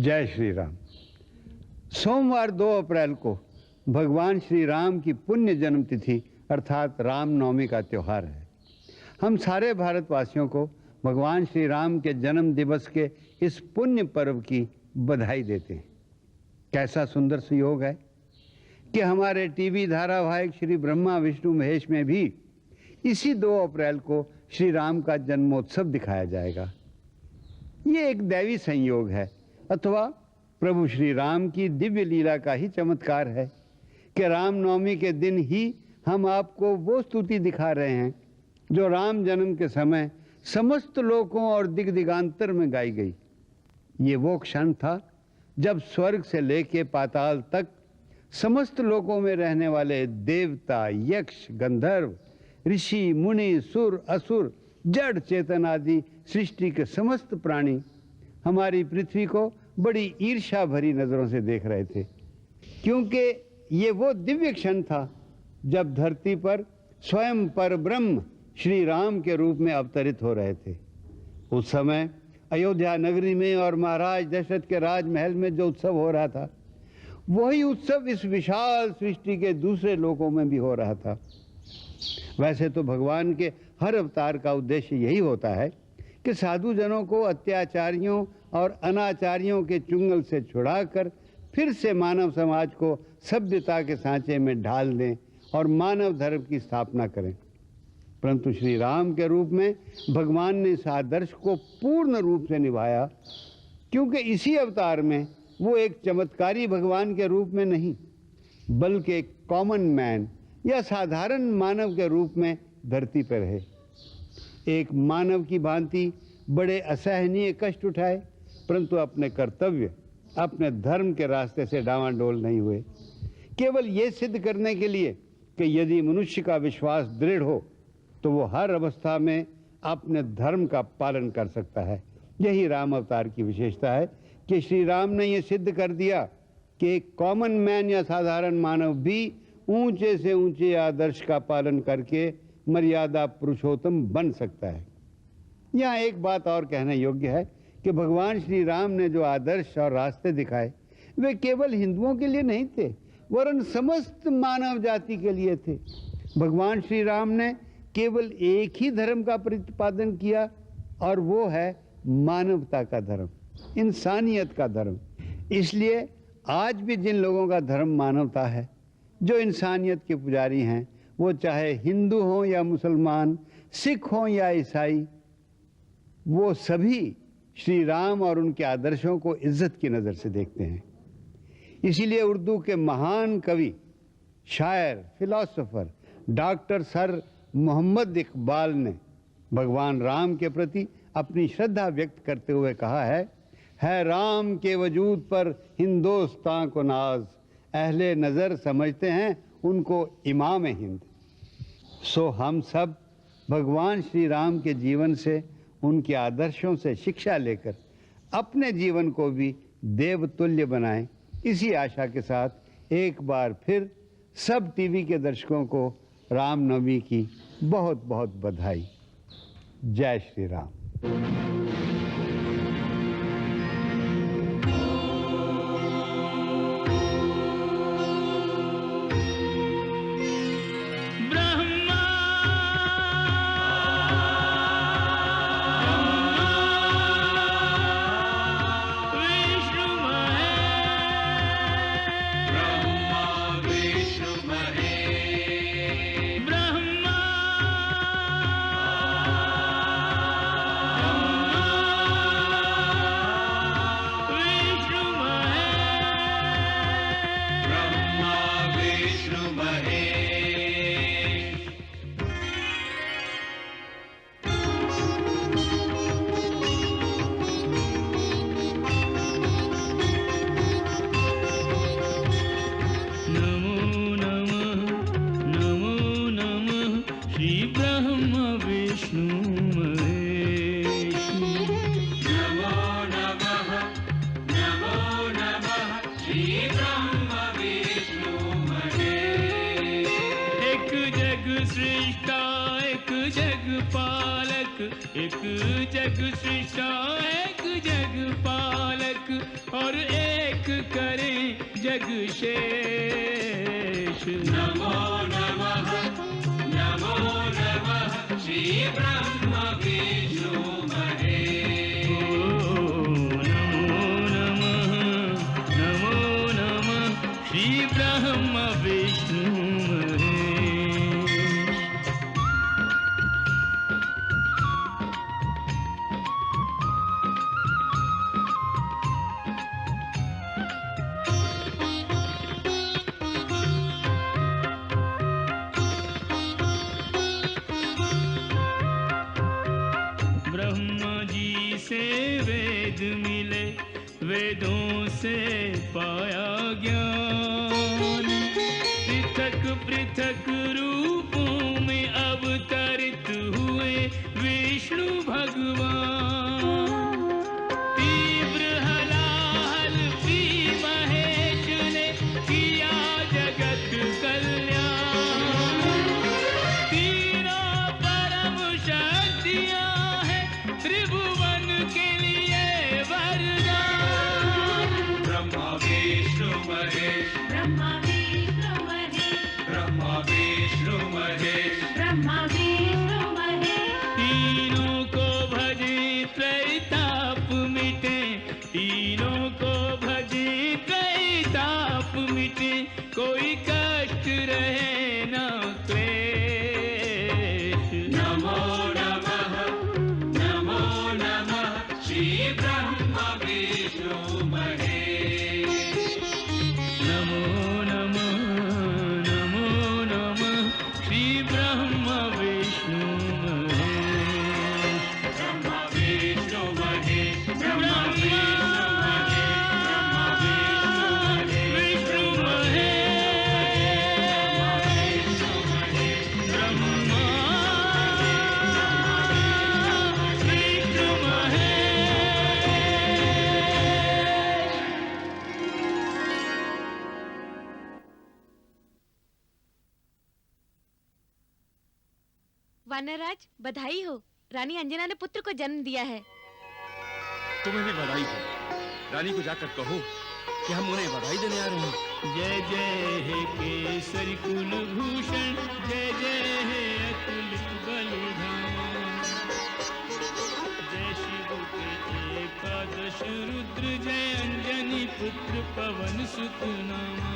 जय श्री राम। सोमवार 2 अप्रैल को भगवान श्री राम की पुण्य जन्मतिथि अर्थात रामनवमी का त्यौहार है। हम सारे भारतवासियों को भगवान श्री राम के जन्म दिवस के इस पुण्य पर्व की बधाई देते हैं। कैसा सुंदर सुयोग है कि हमारे टीवी धारावाहिक श्री ब्रह्मा विष्णु महेश में भी इसी 2 अप्रैल को श्री राम का जन्मोत्सव दिखाया जाएगा। ये एक दैवी संयोग है अथवा प्रभु श्री राम की दिव्य लीला का ही चमत्कार है कि रामनवमी के दिन ही हम आपको वो स्तुति दिखा रहे हैं जो राम जन्म के समय समस्त लोकों और दिग्दिगांतर में गाई गई। ये वो क्षण था जब स्वर्ग से लेके पाताल तक समस्त लोकों में रहने वाले देवता, यक्ष, गंधर्व, ऋषि, मुनि, सुर, असुर, जड़ चेतन आदि सृष्टि के समस्त प्राणी हमारी पृथ्वी को बड़ी ईर्ष्या भरी नजरों से देख रहे थे, क्योंकि ये वो दिव्य क्षण था जब धरती पर स्वयं परब्रह्म श्री राम के रूप में अवतरित हो रहे थे। उस समय अयोध्या नगरी में और महाराज दशरथ के राजमहल में जो उत्सव हो रहा था, वही उत्सव इस विशाल सृष्टि के दूसरे लोकों में भी हो रहा था। वैसे तो भगवान के हर अवतार का उद्देश्य यही होता है कि साधु जनों को अत्याचारियों और अनाचारियों के चुंगल से छुड़ाकर फिर से मानव समाज को सभ्यता के सांचे में ढाल दें और मानव धर्म की स्थापना करें। परंतु श्री राम के रूप में भगवान ने इस आदर्श को पूर्ण रूप से निभाया, क्योंकि इसी अवतार में वो एक चमत्कारी भगवान के रूप में नहीं बल्कि एक कॉमन मैन या साधारण मानव के रूप में धरती पर है। एक मानव की भांति बड़े असहनीय कष्ट उठाए, परंतु अपने कर्तव्य, अपने धर्म के रास्ते से डावाडोल नहीं हुए, केवल ये सिद्ध करने के लिए कि यदि मनुष्य का विश्वास दृढ़ हो तो वो हर अवस्था में अपने धर्म का पालन कर सकता है। यही राम अवतार की विशेषता है कि श्री राम ने ये सिद्ध कर दिया कि एक कॉमन मैन या साधारण मानव भी ऊंचे से ऊंचे आदर्श का पालन करके मर्यादा पुरुषोत्तम बन सकता है। यहाँ एक बात और कहने योग्य है कि भगवान श्री राम ने जो आदर्श और रास्ते दिखाए वे केवल हिंदुओं के लिए नहीं थे, वरन समस्त मानव जाति के लिए थे। भगवान श्री राम ने केवल एक ही धर्म का प्रतिपादन किया और वो है मानवता का धर्म, इंसानियत का धर्म। इसलिए आज भी जिन लोगों का धर्म मानवता है, जो इंसानियत के पुजारी हैं, वो चाहे हिंदू हों या मुसलमान, सिख हों या ईसाई, वो सभी श्री राम और उनके आदर्शों को इज्जत की नज़र से देखते हैं। इसीलिए उर्दू के महान कवि, शायर, philosopher doctor Sir Muhammad Iqbal ने भगवान राम के प्रति अपनी श्रद्धा व्यक्त करते हुए कहा है राम के वजूद पर हिंदुस्तान को नाज, अहले नज़र समझते हैं उनको इमाम हिंद। सो हम सब भगवान श्री राम के जीवन से, उनके आदर्शों से शिक्षा लेकर अपने जीवन को भी देवतुल्य बनाएं। इसी आशा के साथ एक बार फिर सब टीवी के दर्शकों को रामनवमी की बहुत बहुत बधाई। जय श्री राम। श्री सृष्टा एक जग पालक, एक जग सृष्टा एक जग पालक, और एक करे जग शेष। नमो नमः श्री ब्रह्म विष्णु महेश। नमो नमः श्री ब्रह्म विष्णु महेश। ब्रह्मा जी से वेद मिले, वेदों से पाया ज्ञान, पृथक पृथक रूपों में अवतरित हुए विष्णु भगवान। तीव्र हलाहल पी महेश ने किया जगत कल्याण। तीनों परम शक्तियां हैं त्रिभुवन के लिए वरदान। ब्रह्मा विष्णु महेश, ब्रह्मा विष्णु महेश, ब्रह्मा विष्णु महेश, ब्रह्मा विष्णु महेश। तीनों को भजे त्रैताप मिटे, तीनों को भजे त्रैताप मिटे, कोई कष्ट रहे ना क्लेश। नमो नमः श्री ब्रह्म विष्णु महेश। नमो नमः श्री ब्रह्म विष्णु महेश। ब्रह्मा विष्णु महेश, ब्रह्मा विष्णु महेश, विष्णु महेश, ब्रह्मा विष्णु महेश। वानरराज, बधाई हो, रानी अंजना ने पुत्र को जन्म दिया है। तुम्हें भी बधाई हो। रानी को जाकर कहो कि हम उन्हें बधाई देने आ रहे हैं। जय जय हे केसरी कुल भूषण, जय जय हे अतुलित बलिधाम। जय शिव के एकादश रुद्र, जय अंजनी पुत्र पवन सुत नामा।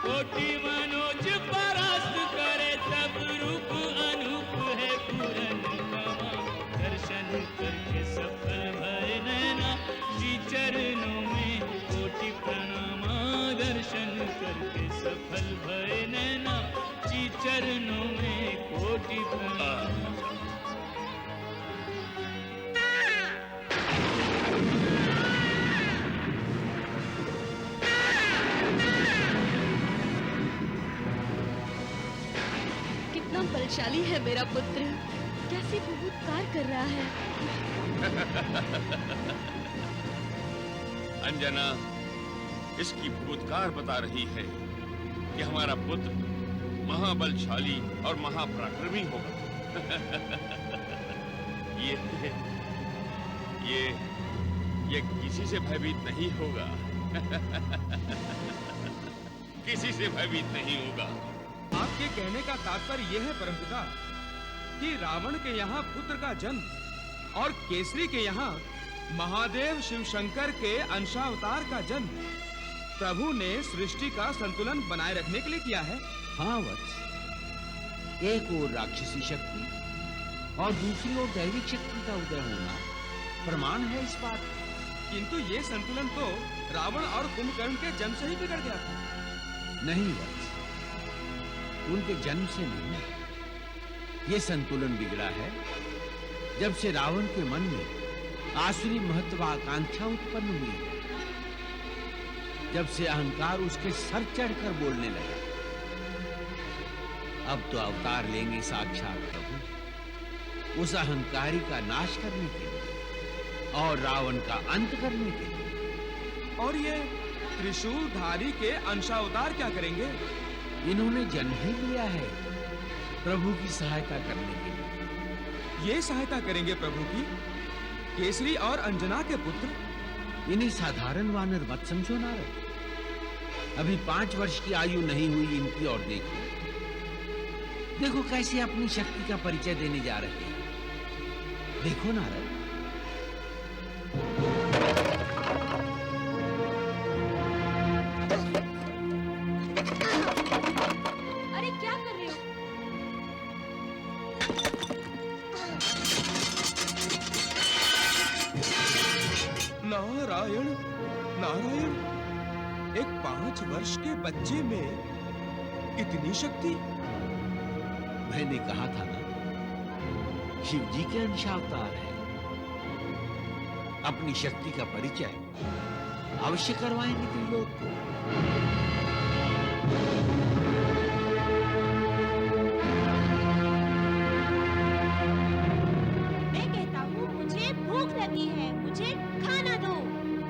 कोटि मनोज परास्त करे, तब रूप अनूप है पूरन कामा। दर्शन करके सफल भय नैना, श्री चरणों में कोटि प्रणामा। दर्शन करके सफल भय नैना, श्री चरणों में कोटि प्रणामा। कितना बलशाली है मेरा पुत्र, कैसे बूटकार कर रहा है। अंजना इसकी भूतकार बता रही है कि हमारा पुत्र महाबलशाली और महापराक्रमी होगा। ये किसी से भयभीत नहीं होगा। किसी से भयभीत नहीं होगा। आपके कहने का तात्पर्य यह है परमपिता कि रावण के यहाँ पुत्र का जन्म और केसरी के यहाँ महादेव शिव शंकर के अंशावतार का जन्म प्रभु ने सृष्टि का संतुलन बनाए रखने के लिए किया है। हाँ वत्स, एक ओर राक्षसी शक्ति और दूसरी ओर दैविक शक्ति का उदय होना प्रमाण है इस बात का। किंतु ये संतुलन तो रावण और कुंभकर्ण के जन्म से ही बिगड़ गया था। नहीं वत्स, उनके जन्म से नहीं, ये संतुलन बिगड़ा है जब से रावण के मन में आसुरी महत्वाकांक्षा उत्पन्न हुई है, जब से अहंकार उसके सर चढ़कर बोलने लगा। अब तो अवतार लेंगे साक्षात प्रभु उस अहंकारी का नाश करने के लिए और रावण का अंत करने के लिए। और ये त्रिशूलधारी के अंशावतार क्या करेंगे? इन्होंने जन्म ही लिया है प्रभु की सहायता करने के लिए। ये सहायता करेंगे प्रभु की? केसरी और अंजना के पुत्र? इन्हें साधारण वानर मत समझो नारद। अभी 5 वर्ष की आयु नहीं हुई इनकी, और देखो देखो कैसे अपनी शक्ति का परिचय देने जा रहे हैं। देखो नारद। अरे क्या कर रहे हो? नारायण नारायण, एक 5 वर्ष के बच्चे में इतनी शक्ति? मैंने कहा था ना, शिव जी के अंशावतार है। अपनी शक्ति का परिचय अवश्य करवाएंगे त्रिलोक को। मैं कहता हूँ मुझे भूख लगी है, मुझे खाना दो।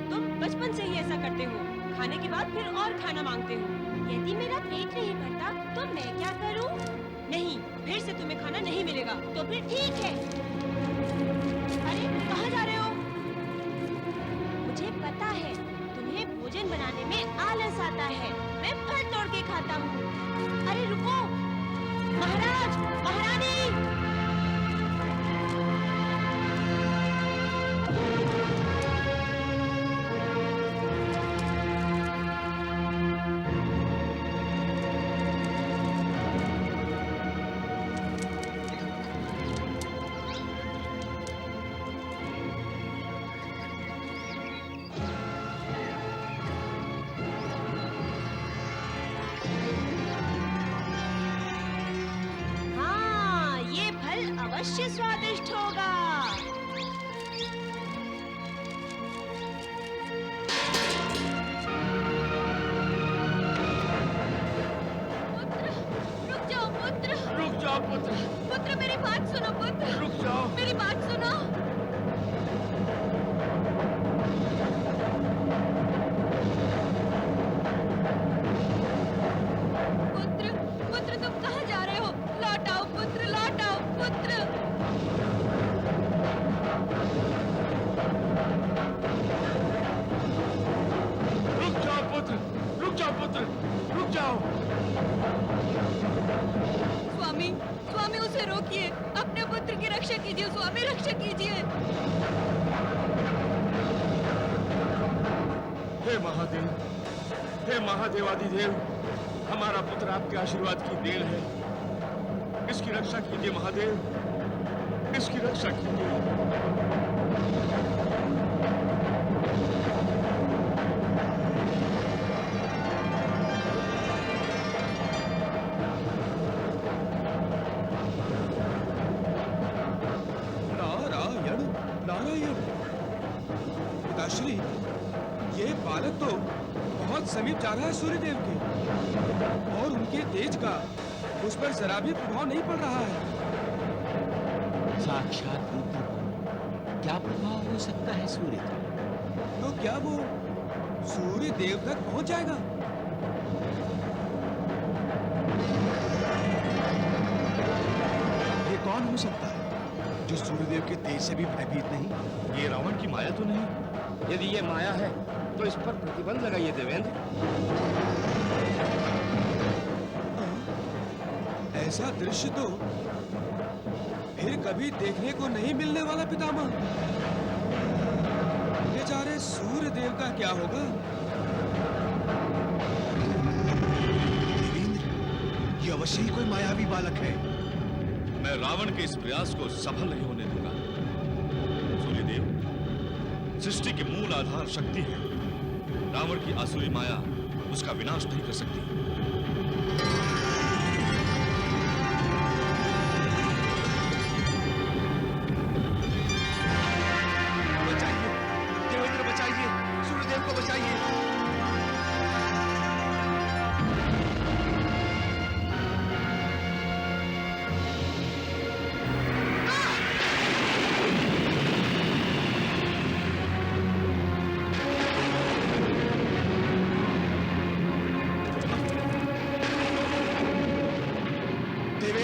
तुम बचपन से ही ऐसा करते हो, खाने के बाद फिर और खाना मांगते हो। यदि मेरा पेट नहीं भरता तो मैं क्या करूँ? नहीं, फिर से तुम्हें खाना नहीं मिलेगा। तो फिर ठीक है। अरे कहाँ जा रहे हो? मुझे पता है तुम्हें भोजन बनाने में आलस आता है। मैं फल तोड़ के खाता हूँ। अरे रुको, महाराज, महारानी। हाँ, ये फल अवश्य स्वादिष्ट होगा। पुत्र, रुक जाओ पुत्र। रुक जाओ पुत्र, पुत्र मेरी बात सुनो पुत्र। रुक जाओ। मेरी बात सुनो। पुत्र, पुत्र तुम कहाँ जा रहे हो? लौट आओ पुत्र, लौट आओ पुत्र। रुक जाओ पुत्र, रुक जाओ पुत्र, रुक जाओ। स्वामी, स्वामी उसे रोकिए। अपने पुत्र की रक्षा कीजिए स्वामी, रक्षा कीजिए। हे महादेव, हे महादेवादिदेव, हमारा पुत्र आपके आशीर्वाद की देन है। इसकी रक्षा कीजिए महादेव, इसकी रक्षा कीजिए। नारायण नारायण। पिताश्री, ये बालक तो बहुत समीप जा रहा है सूर्यदेव के, और उनके तेज का उस पर जरा भी प्रभाव नहीं पड़ रहा है। साक्षात रुद्र पर क्या प्रभाव हो सकता है सूर्य का? तो क्या वो सूर्य देव तक पहुंच जाएगा? ये कौन हो सकता है जो सूर्यदेव के तेज से भी भयभीत नहीं? ये रावण की माया तो नहीं? यदि ये माया है तो इस पर प्रतिबंध लगाइए देवेंद्र। ऐसा दृश्य तो फिर कभी देखने को नहीं मिलने वाला पितामह। बेचारे सूर्य देव का क्या होगा? देवेंद्र, ये अवश्य ही कोई मायावी बालक है। मैं रावण के इस प्रयास को सफल नहीं होने दूंगा। सूर्यदेव सृष्टि के मूल आधार शक्ति है। रावण की आसुरी माया उसका विनाश नहीं कर सकती। बचाइए देवेंद्र, बचाइए सूर्यदेव को, बचाइए।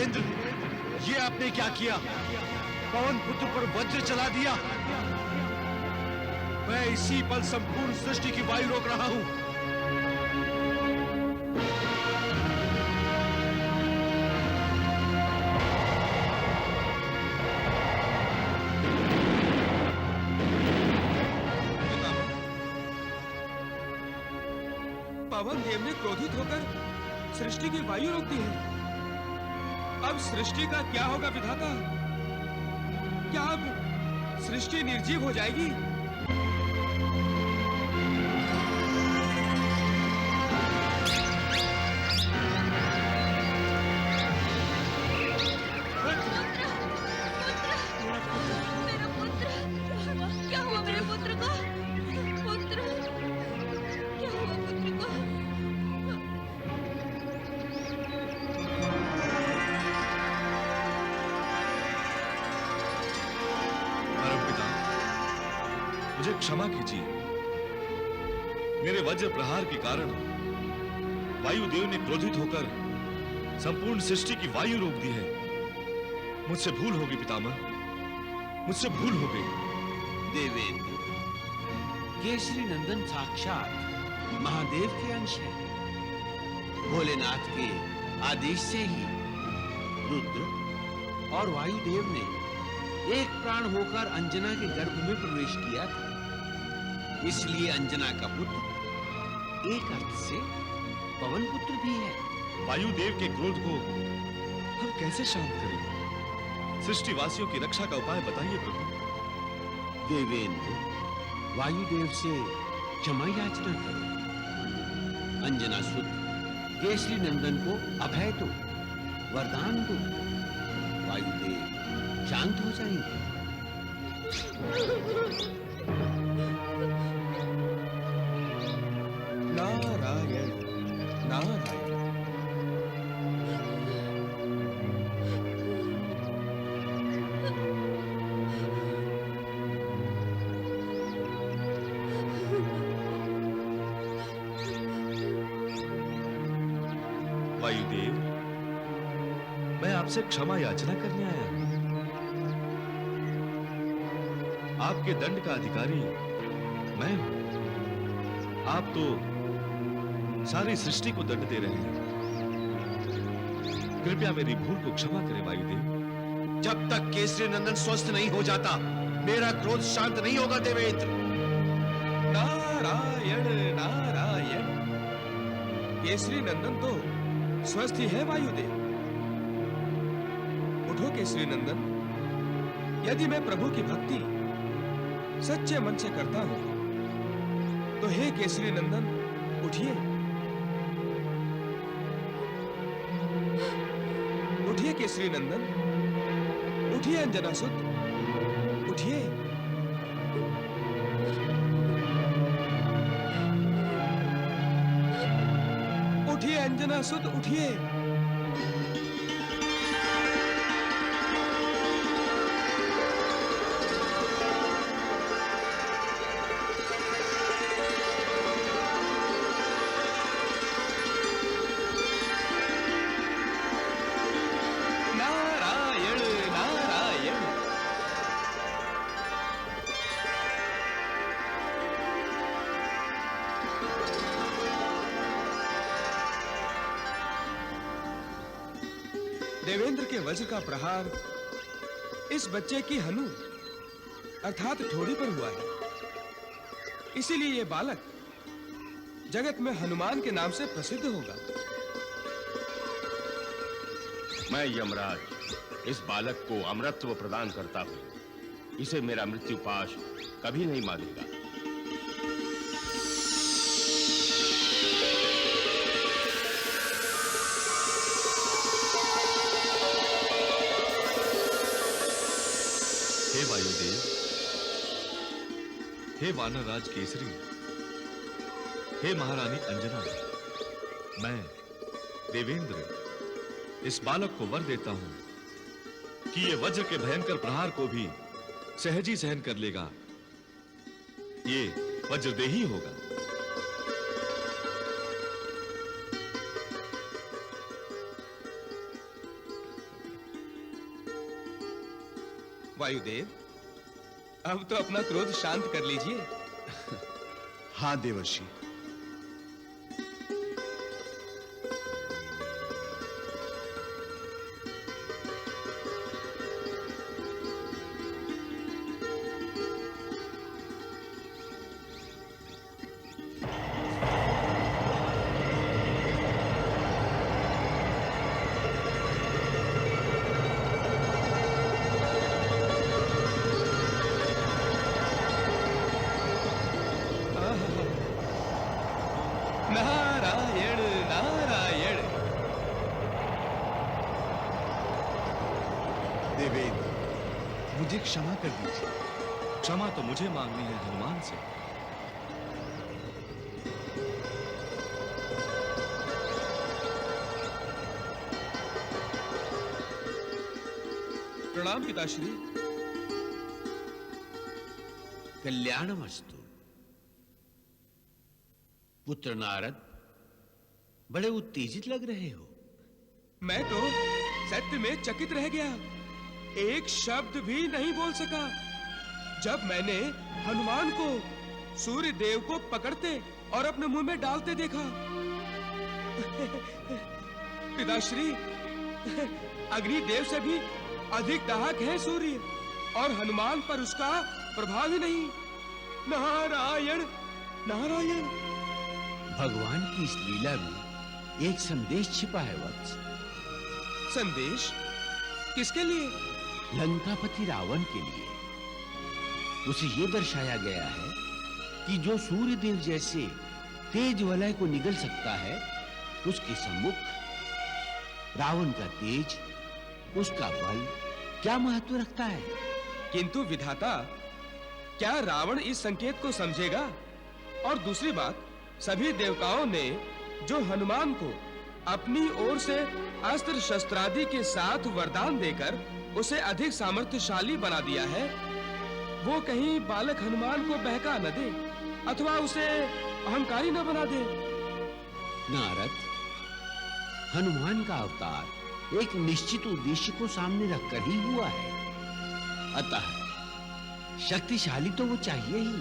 देवेंद्र, ये आपने क्या किया? पवन पुत्र पर वज्र चला दिया। मैं इसी पल संपूर्ण सृष्टि की वायु रोक रहा हूं। पवन देव ने क्रोधित होकर सृष्टि की वायु रोक दी है। अब सृष्टि का क्या होगा विधाता? क्या अब सृष्टि निर्जीव हो जाएगी? मेरा पुत्र, क्या हुआ मेरे पुत्र को? पुत्र, क्या हुआ पुत्र को? परमपिता, मुझे क्षमा कीजिए। मेरे वज्र प्रहार के कारण वायुदेव ने क्रोधित होकर संपूर्ण सृष्टि की वायु रोक दी है। मुझसे भूल होगी पितामह, मुझसे भूल हो गई। देवेंद्र, केसरी नंदन साक्षात महादेव के अंश है। भोलेनाथ के आदेश से ही रुद्र और वायुदेव ने एक प्राण होकर अंजना के गर्भ में प्रवेश किया था। इसलिए अंजना का पुत्र एक अर्थ से पवन पुत्र भी है। वायुदेव के क्रोध को हम कैसे शांत करें? सृष्टिवासियों की रक्षा का उपाय बताइए प्रभु। देवेंद्र, वायुदेव से क्षमा याचना करो। अंजना सुत केसरी नंदन को अभय दो, वरदान दो। वायुदेव शांत हो जाएंगे। नारायण नारायण। वायुदेव, मैं आपसे क्षमा याचना करने आया हूं। आपके दंड का अधिकारी मैं हूं। आप तो सारी सृष्टि को दंड दे रहे हैं। कृपया मेरी भूल को क्षमा करें वायुदेव। जब तक केसरी नंदन स्वस्थ नहीं हो जाता, मेरा क्रोध शांत नहीं होगा देवेंद्र। नारायण नारायण। केसरी नंदन तो स्वस्थ ही है वायुदेव। उठो केसरी नंदन। यदि मैं प्रभु की भक्ति सच्चे मन से करता हूं तो हे केसरी नंदन उठिए। उठिए केसरी नंदन, उठिए अंजना सुत, उठिए। उठिए अंजना सुत, उठिए। नारायण नारायण। देवेंद्र के वज्र का प्रहार इस बच्चे की हनु अर्थात ठोड़ी पर हुआ है। इसीलिए ये बालक जगत में हनुमान के नाम से प्रसिद्ध होगा। मैं यमराज इस बालक को अमरत्व प्रदान करता हूं। इसे मेरा मृत्यु पाश कभी नहीं मानेगा। हे वायुदेव, हे वानरराज केसरी, हे महारानी अंजना, मैं देवेंद्र इस बालक को वर देता हूं कि ये वज्र के भयंकर प्रहार को भी सहज ही सहन कर लेगा। ये वज्रदेही होगा। वायुदेव, अब तो अपना क्रोध शांत कर लीजिए। हाँ देवर्षि। नारायण नारायण। देवेंद्र, मुझे क्षमा कर दीजिए। क्षमा तो मुझे मांगनी है हनुमान से। प्रणाम पिताश्री। कल्याणमस्तु। पुत्र नारद, बड़े उत्तेजित लग रहे हो। मैं तो सत्य में चकित रह गया, एक शब्द भी नहीं बोल सका जब मैंने हनुमान को सूर्य देव को पकड़ते और अपने मुंह में डालते देखा। पिताश्री, अग्निदेव से भी अधिक दाहक है सूर्य, और हनुमान पर उसका प्रभाव ही नहीं। नारायण नारायण। भगवान की इस लीला में एक संदेश छिपा है वत्स। संदेश? किसके लिए? लंकापति रावण के लिए। उसे यह दर्शाया गया है कि जो सूर्य देव जैसे तेज वलय को निगल सकता है, उसके सम्मुख रावण का तेज, उसका बल क्या महत्व रखता है। किंतु विधाता, क्या रावण इस संकेत को समझेगा? और दूसरी बात, सभी देवताओं ने जो हनुमान को अपनी ओर से अस्त्र शस्त्रादि के साथ वरदान देकर उसे अधिक सामर्थ्यशाली बना दिया है, वो कहीं बालक हनुमान को बहका न दे अथवा उसे अहंकारी न बना दे। नारद, हनुमान का अवतार एक निश्चित उद्देश्य को सामने रखकर ही हुआ है। अतः शक्तिशाली तो वो चाहिए ही,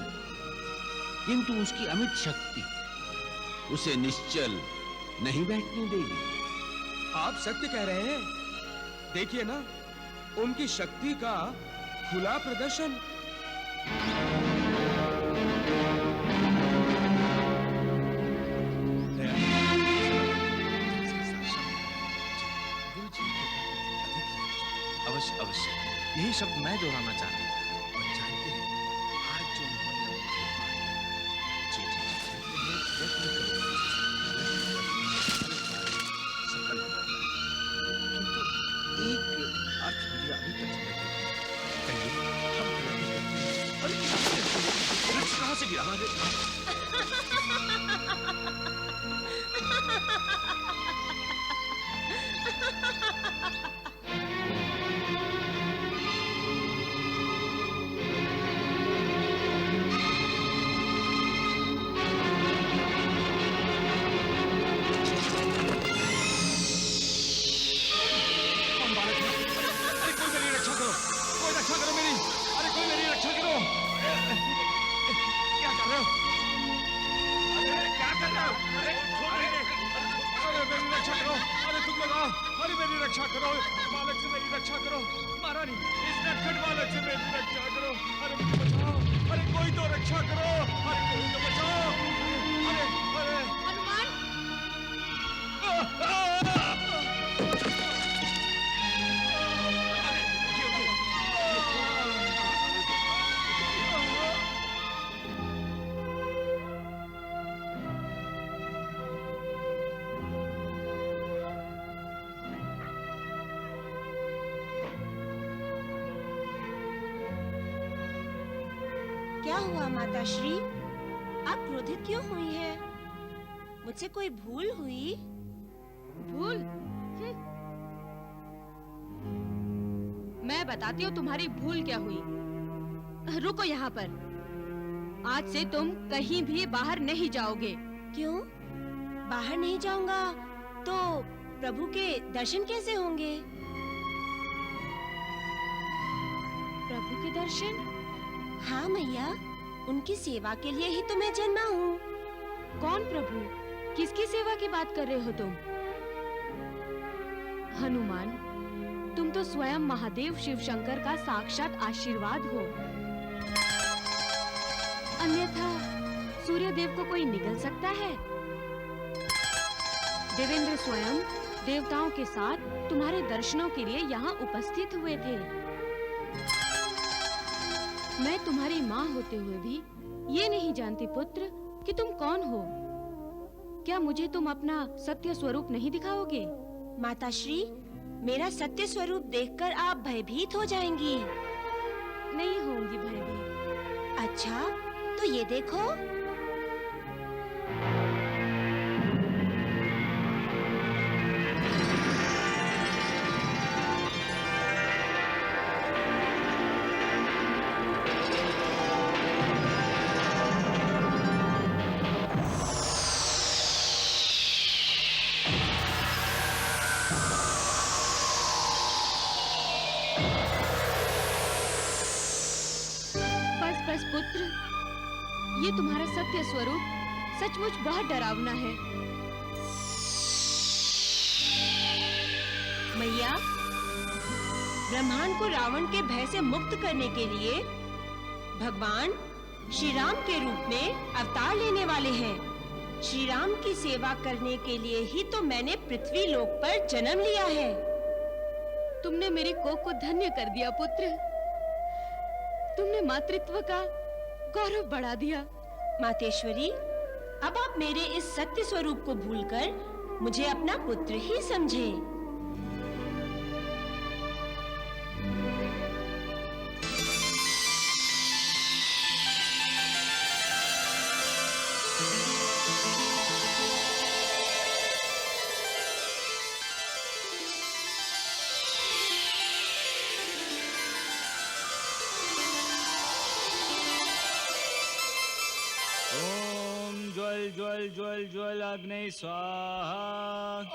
किंतु उसकी अमित शक्ति उसे निश्चल नहीं बैठने देगी। आप सत्य कह रहे हैं। देखिए ना, उनकी शक्ति का खुला प्रदर्शन। अवश्य अवश्य, यही शब्द मैं दोहराना चाह रहा था। और जानते हैं, आज जो उन्होंने मुझे मारा, जी जी जी, सफल हुआ। किंतु एक अर्थ मुझे अभी तक समझ नहीं आया। कहिए, हम अरे वृक्ष कहाँ से गिरा? क्या हुआ माताश्री? आप क्रोधित क्यों हुई हैं? मुझसे कोई भूल हुई? भूल? मैं बताती हूँ तुम्हारी भूल क्या हुई। रुको यहाँ पर। आज से तुम कहीं भी बाहर नहीं जाओगे। क्यों? बाहर नहीं जाऊंगा तो प्रभु के दर्शन कैसे होंगे? के दर्शन? हाँ मैया, उनकी सेवा के लिए ही तो मैं जन्मा हूँ। कौन प्रभु? किसकी सेवा की बात कर रहे हो तुम? हनुमान, तुम तो स्वयं महादेव शिव शंकर का साक्षात आशीर्वाद हो। अन्यथा सूर्य देव को कोई निगल सकता है? देवेंद्र स्वयं देवताओं के साथ तुम्हारे दर्शनों के लिए यहाँ उपस्थित हुए थे। मैं तुम्हारी माँ होते हुए भी ये नहीं जानती पुत्र कि तुम कौन हो। क्या मुझे तुम अपना सत्य स्वरूप नहीं दिखाओगे? माताश्री, मेरा सत्य स्वरूप देखकर आप भयभीत हो जाएंगी। नहीं होंगी भयभीत। अच्छा, तो ये देखो। बस पुत्र, ये तुम्हारा सत्य स्वरूप सचमुच बहुत डरावना है। मैया, ब्रह्मांड को रावण के भय से मुक्त करने के लिए भगवान श्री राम के रूप में अवतार लेने वाले हैं। श्री राम की सेवा करने के लिए ही तो मैंने पृथ्वी लोक पर जन्म लिया है। तुमने मेरी कोख को धन्य कर दिया पुत्र। तुमने मातृत्व का गौरव बढ़ा दिया। मातेश्वरी, अब आप मेरे इस सत्य स्वरूप को भूलकर मुझे अपना पुत्र ही समझें। ज्वल ज्वल ज्वल अग्नि स्वाहा।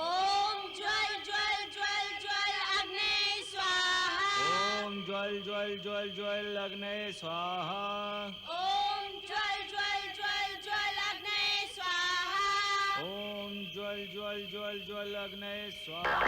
ओम ज्वल ज्वल ज्वल ज्वल अग्नि स्वाहा। ओम ज्वल ज्वल ज्वल ज्वल अग्नि स्वाहा। ओम ज्वल ज्वल ज्वल ज्वल अग्नि स्वाहा। ओम ज्वल ज्वल ज्वल ज्वल अग्नि स्वाहा।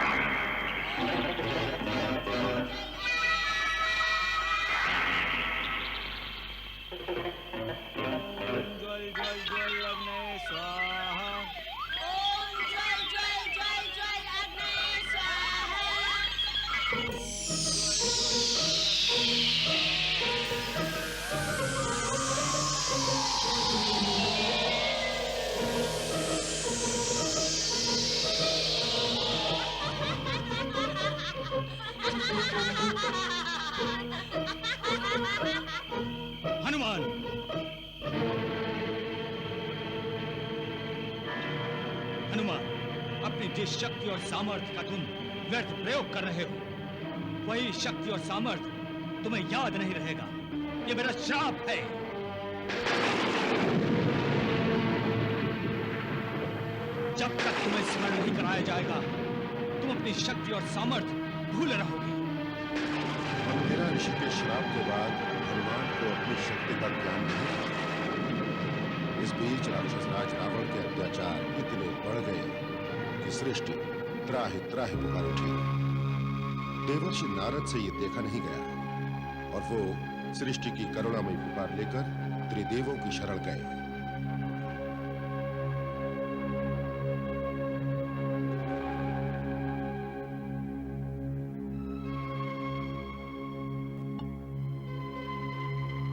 हनुमान, हनुमान, अपनी जिस शक्ति और सामर्थ्य का तुम व्यर्थ प्रयोग कर रहे हो, वही शक्ति और सामर्थ्य तुम्हें याद नहीं रहेगा। ये मेरा श्राप है। जब तक तुम्हें स्मरण नहीं कराया जाएगा, तुम अपनी शक्ति और सामर्थ्य भूल रहोगे। अंगिरा ऋषि के श्राप के बाद हनुमान को अपनी शक्ति का ज्ञान नहीं था। इस बीच राक्षसराज रावण के अत्याचार इतने बढ़ गए कि सृष्टि त्राहि त्राहि पुकार उठी। देवर्षि नारद से ये देखा नहीं गया और वो सृष्टि की करुणामयी पुकार लेकर त्रिदेवों की शरण गए।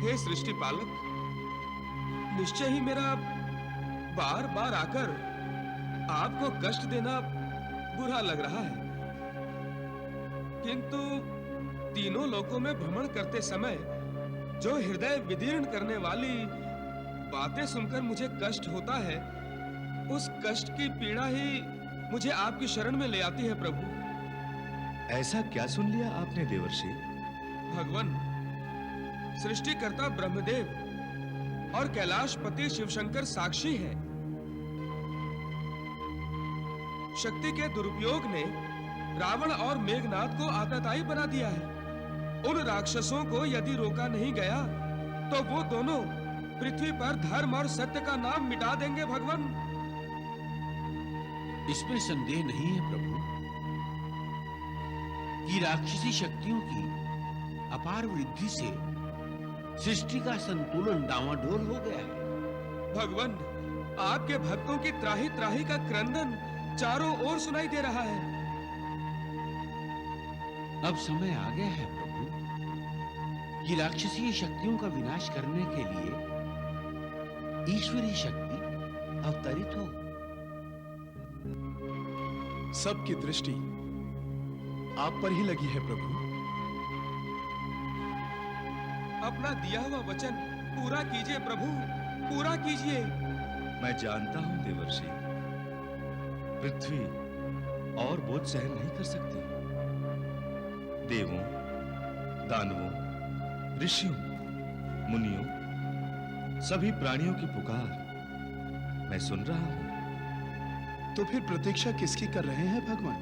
हे सृष्टि पालक, निश्चय ही मेरा बार बार आकर आपको कष्ट देना बुरा लग रहा है, किंतु तीनों लोकों में भ्रमण करते समय जो हृदय विदीर्ण करने वाली बातें सुनकर मुझे कष्ट होता है, उस कष्ट की पीड़ा ही मुझे आपकी शरण में ले आती है प्रभु। ऐसा क्या सुन लिया आपने देवर्षि? भगवान, सृष्टिकर्ता ब्रह्मदेव और कैलाशपति शिवशंकर साक्षी हैं। शक्ति के दुरुपयोग ने रावण और मेघनाथ को आतताई बना दिया है। उन राक्षसों को यदि रोका नहीं गया तो वो दोनों पृथ्वी पर धर्म और सत्य का नाम मिटा देंगे भगवान। इसमें संदेह नहीं है प्रभु कि राक्षसी शक्तियों की अपार वृद्धि से सृष्टि का संतुलन डावाडोल हो गया है। भगवान, आपके भक्तों की त्राही त्राही का क्रंदन चारों ओर सुनाई दे रहा है। अब समय आ गया है प्रभु कि राक्षसीय शक्तियों का विनाश करने के लिए ईश्वरीय शक्ति अवतरित हो। सबकी दृष्टि आप पर ही लगी है प्रभु। अपना दिया हुआ वचन पूरा कीजिए प्रभु, पूरा कीजिए। मैं जानता हूं देवर्षि, पृथ्वी और बोझ सहन नहीं कर सकती। देवों, दानवों, ऋषियों, मुनियों, सभी प्राणियों की पुकार मैं सुन रहा हूं। तो फिर प्रतीक्षा किसकी कर रहे हैं भगवान?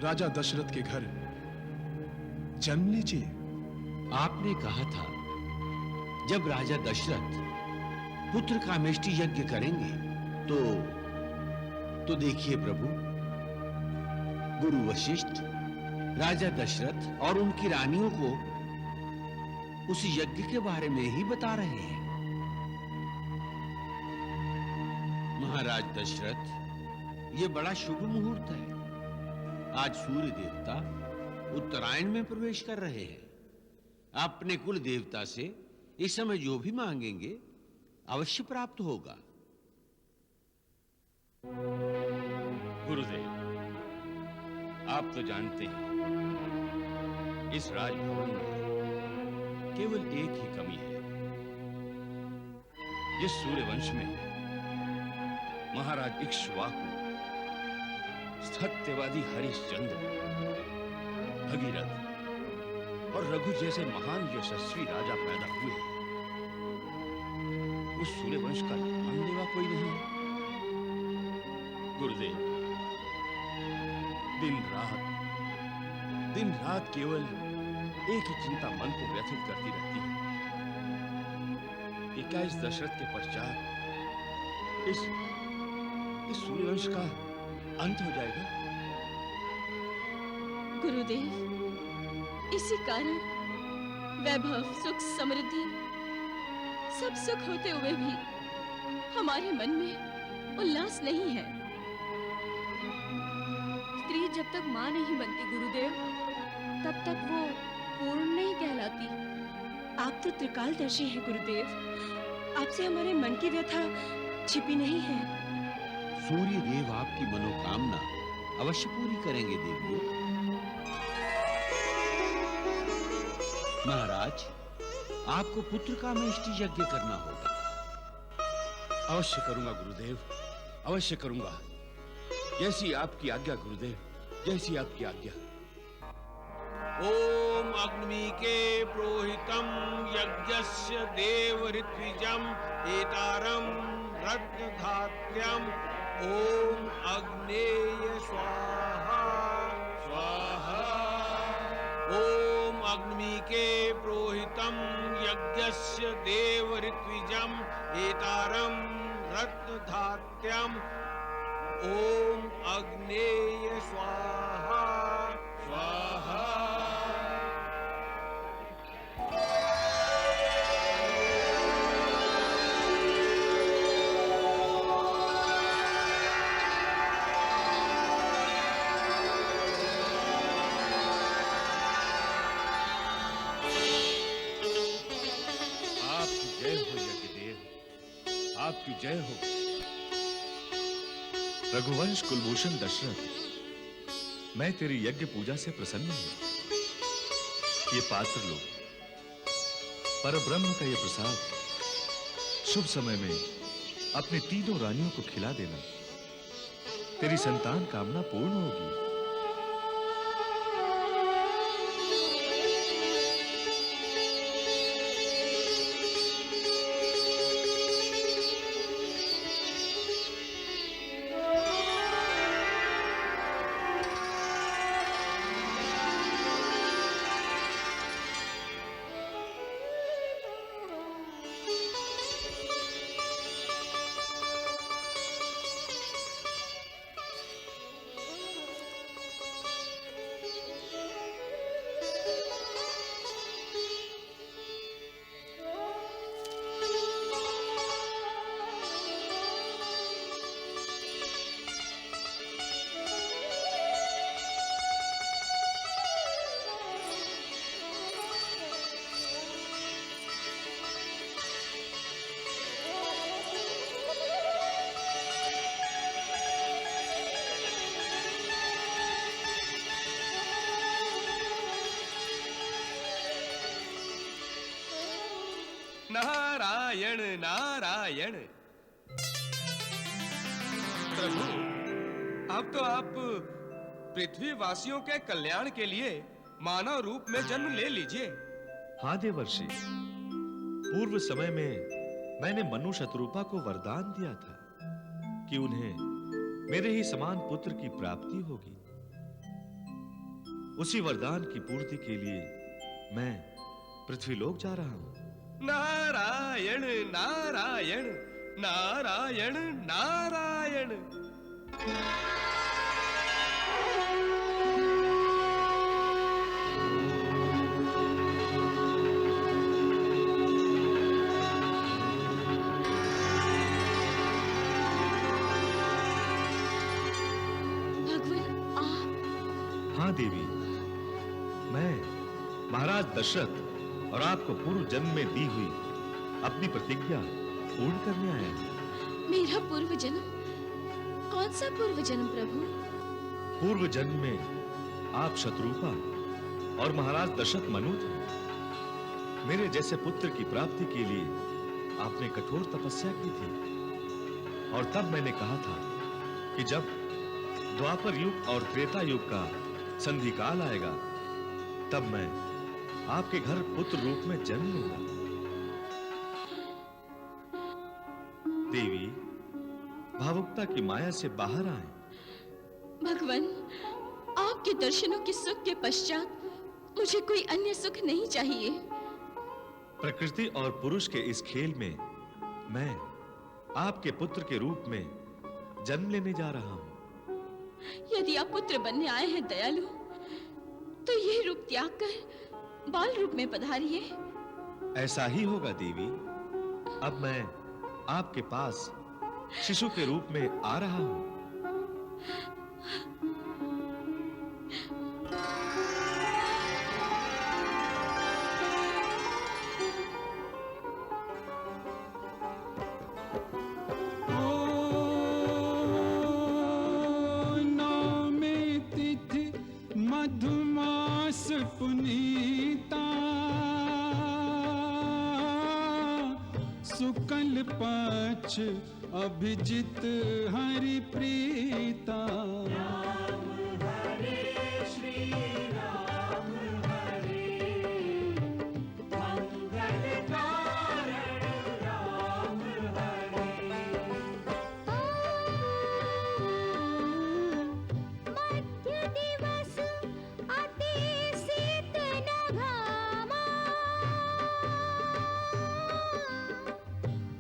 राजा दशरथ के घर जन्म लीजिए। आपने कहा था जब राजा दशरथ पुत्र कामेष्टि यज्ञ करेंगे तो देखिए प्रभु, गुरु वशिष्ठ राजा दशरथ और उनकी रानियों को उस यज्ञ के बारे में ही बता रहे हैं। महाराज दशरथ, ये बड़ा शुभ मुहूर्त है। आज सूर्य देवता उत्तरायण में प्रवेश कर रहे हैं। अपने कुल देवता से इस समय जो भी मांगेंगे अवश्य प्राप्त होगा। गुरुदेव, आप तो जानते हैं इस राजभवन में केवल एक ही कमी है। जिस सूर्यवंश में महाराज इक्ष्वाकु, सत्यवादी हरिश्चंद्र, भगीरथ और रघु जैसे महान यशस्वी राजा पैदा हुए, उस सूर्यवंश का नाम लेवा कोई नहीं है। गुरुदेव, दिन रात केवल एक ही चिंता मन को व्यथित करती रहती है कि क्या इस दशरथ के पश्चात इस सूर्यवंश का अंत हो जाएगा। गुरुदेव, इसी कारण वैभव, सुख, समृद्धि सब सुख होते हुए भी हमारे मन में उल्लास नहीं है। स्त्री जब तक मां नहीं बनती गुरुदेव, तब तक वो पूर्ण नहीं कहलाती। आप तो त्रिकालदर्शी हैं गुरुदेव। आपसे हमारे मन की व्यथा छिपी नहीं है। सूर्य देव आपकी मनोकामना अवश्य पूरी करेंगे देवियों। महाराज, आपको पुत्र कामेष्टि यज्ञ करना होगा। अवश्य करूंगा गुरुदेव, अवश्य करूंगा। जैसी आपकी आज्ञा गुरुदेव, जैसी आपकी आज्ञा। ओम अग्निके प्रोहितम यज्ञस्य देव ऋत्विजम एतारम रत्नधात्यम ओम अग्नेय स्वाहा स्वाहा। ओम अग्निके प्रोहितम यज्ञस्य देव ऋत्विजम एतारम रत्नधात्यम ओम अग्नेय स्वाहा स्वाहा। आपकी जय हो यज्ञदेव, आपकी जय हो। रघुवंश कुलभूषण दशरथ, मैं तेरी यज्ञ पूजा से प्रसन्न हूं। ये पात्र लो, परब्रह्म का ये प्रसाद शुभ समय में अपने तीनों रानियों को खिला देना। तेरी संतान कामना पूर्ण होगी। नारायण नारायण। प्रभु, अब तो आप पृथ्वीवासियों के कल्याण के लिए मानव रूप में जन्म ले लीजिए। हाँ देवर्षि, पूर्व समय में मैंने मनु शतरूपा को वरदान दिया था कि उन्हें मेरे ही समान पुत्र की प्राप्ति होगी। उसी वरदान की पूर्ति के लिए मैं पृथ्वीलोक जा रहा हूं। नारायण नारायण नारायण नारायण। हाँ देवी, मैं महाराज दशरथ और आपको पूर्व जन्म में दी हुई अपनी प्रतिज्ञा पूर्ण करने आया हूं। मेरा पूर्व जन्म? कौन सा पूर्व जन्म प्रभु? पूर्व जन्म में आप शत्रुपा और महाराज दशरथ मनु थे। मेरे जैसे पुत्र की प्राप्ति के लिए आपने कठोर तपस्या की थी और तब मैंने कहा था कि जब द्वापर युग और त्रेता युग का संधि काल आएगा तब मैं आपके घर पुत्र रूप में जन्म लूंगा। देवी, भावुकता की माया से बाहर आए। भगवान, आपके दर्शनों के सुख के पश्चात मुझे कोई अन्य सुख नहीं चाहिए। प्रकृति और पुरुष के इस खेल में मैं आपके पुत्र के रूप में जन्म लेने जा रहा हूं। यदि आप पुत्र बनने आए हैं दयालु, तो ये रूप त्याग कर बाल रूप में पधारिए। ऐसा ही होगा देवी। अब मैं आपके पास शिशु के रूप में आ रहा हूं। मधुमास पुनीता शुक्ल पक्ष अभिजित हरि प्रीता। राम हरे श्री राम हरे मंगल कारण राम हरे। मध्य दिवस अति शीतल घामा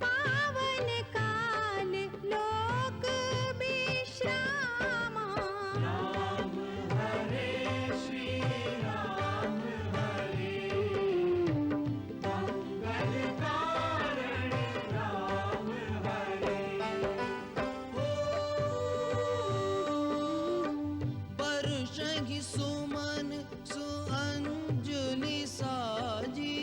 पावन काल लोक विश्रामा। राम हरे श्री राम हरे मंगल कारण राम हरे। वर्षहि सुमन सुअंजलि साजी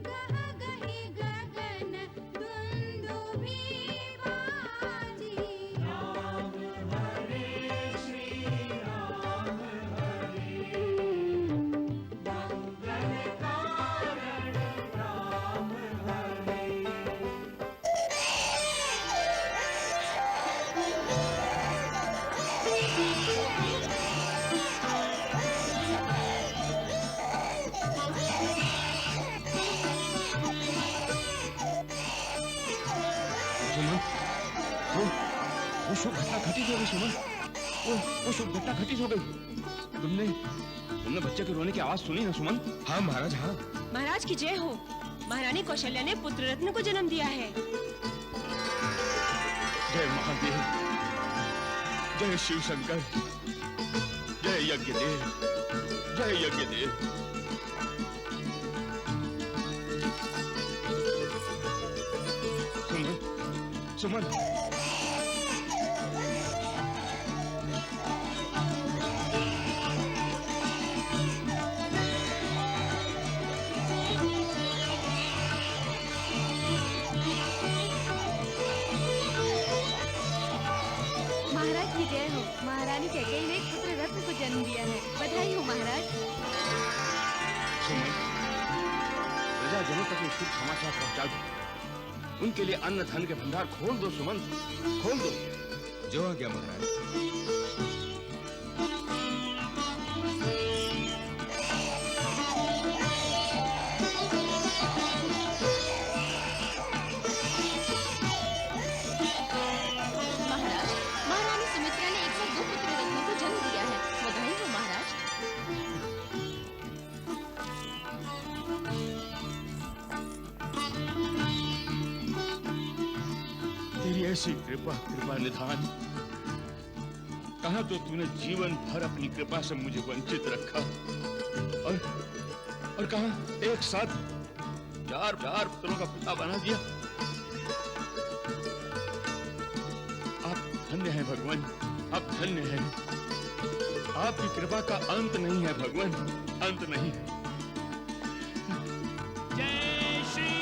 गह गहि गगन दुंदुभि बाजी। राम हरे श्री राम हरे मंगल कारण राम हरे। सुमन, वो शुभ घटना घटित हो गई। सुमन, वो शुभ घटना घटित हो गई। तुमने बच्चे के रोने की आवाज सुनी ना सुमन? हाँ महाराज, हाँ। महाराज की जय हो। महारानी कौशल्या ने पुत्र रत्न को जन्म दिया है। जय महादेव, जय शिव शंकर, जय यज्ञदेव, जय यज्ञदेव। सुमन, सुमन, महाराज की जय हो। महारानी कैकेयी ने पुत्र रत्न को जन्म दिया है। बधाई हो महाराज। सुमन, प्रजाजनों तक ये शुभ समाचार पहुंचा दो। उनके लिए अन्न धन के भंडार खोल दो सुमन, खोल दो। जो आज्ञा महाराज। महाराज, महारानी सुमित्रा ने 102 पुत्र रत्नों को जन्म दिया है। बधाई हो महाराज। तेरी ऐसी कृपा निधान, कहा तो तूने जीवन भर अपनी कृपा से मुझे वंचित रखा और कहा एक साथ चार पुत्रों का पिता बना दिया। आप धन्य हैं भगवान, आप धन्य हैं। आपकी कृपा का अंत नहीं है भगवान, अंत नहीं है। जय श्री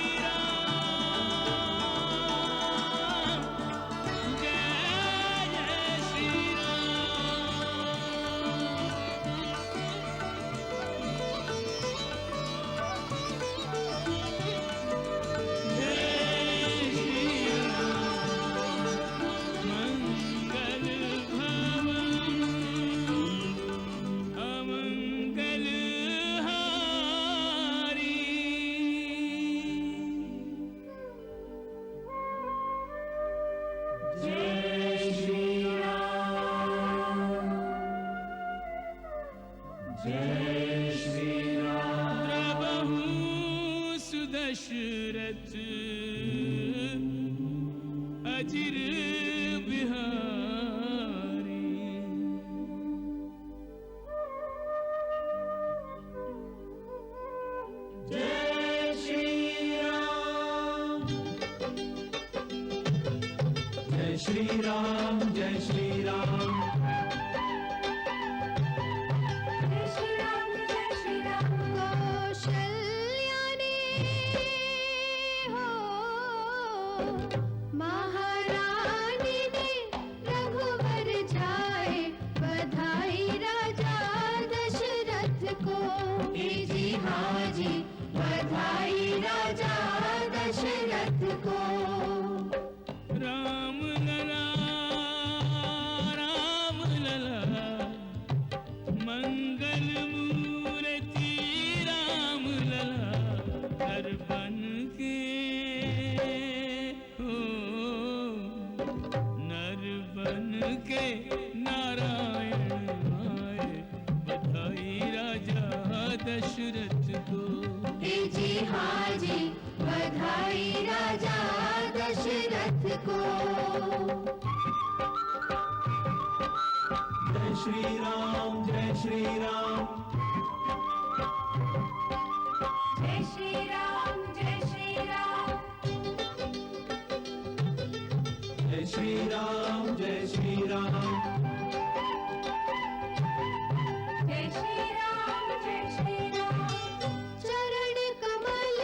दशरथ अजिर बिहारी। जय श्री राम, जय श्री राम, जय श्री राम, जय श्री राम, जय श्री राम। कौशल्या ने हो महारानी ने रघुवर जाए, बधाई राजा दशरथ को। जी हाँ जी, बधाई राजा दशरथ को। राम लला, राम लला, मंगल मूर्ति राम लला, हर बन के हो नर बन के नारायण आए, बधाई राजा दशरथ को। जी हाँ जी, बधाई राजा दशरथ को। जय श्री राम, जय श्री राम, जय श्री राम, जय श्री राम, जय श्री राम, जय श्री राम, जय श्री राम, जय श्री राम। चरण कमल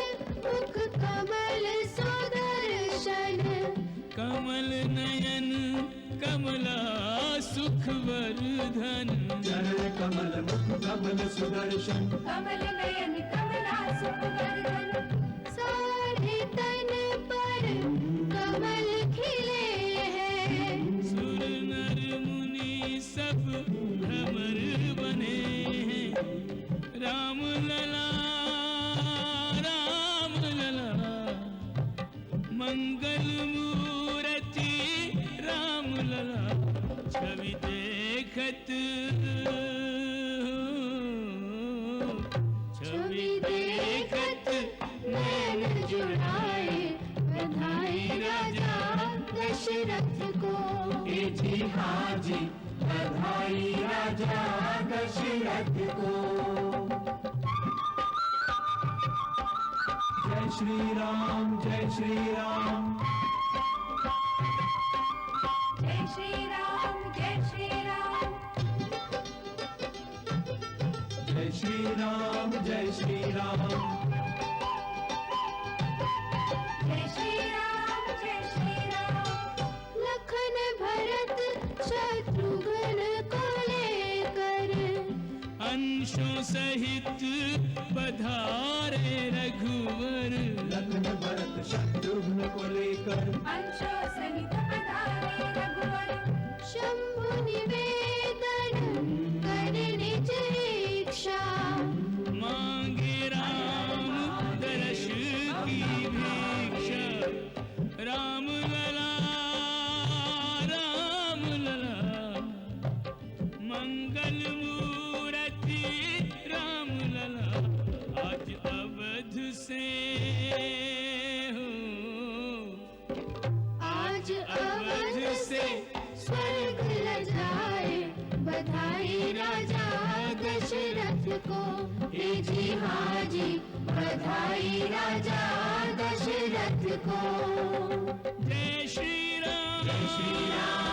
मुख कमल सुदर्शन, कमल नयन कमला सुख वर्धन। चरण कमल मुख कमल सुदर्शन, कमल नयन कमला सुख वर्धन। सारे तन पर कमल खिले हैं, सुर नर मुनि सब भ्रमर बने हैं। राम लला, राम लला, मंगल मूर्ति राम लला, छवि देखत छवि देखत नैन जुड़ाए, बधाई राजा दशरथ को। जी हाँ जी, बधाई राजा दशरथ को। जय श्री राम, जय श्री राम, जय श्री राम, जय श्री राम, जय श्री राम, जय श्री राम, जय श्री राम, जय श्री राम। लखन भरत शत्रुघ्न को लेकर, अंशों सहित पधारे रघुवर लखन भरत शत्रुघ्न को लेकर अंशों सहित पधारे रघुवर शंभु निवेदन करे निज इच्छा मांगे राम दर्श की भिक्षा राम लला मंगल मूर्ति राम लला आज अवध से हो आज अवध से स्वर्ग लजाए बधाई राजा दशरथ को हे जी हाँ जी बधाई राजा दशरथ को जय श्री राम जय श्री राम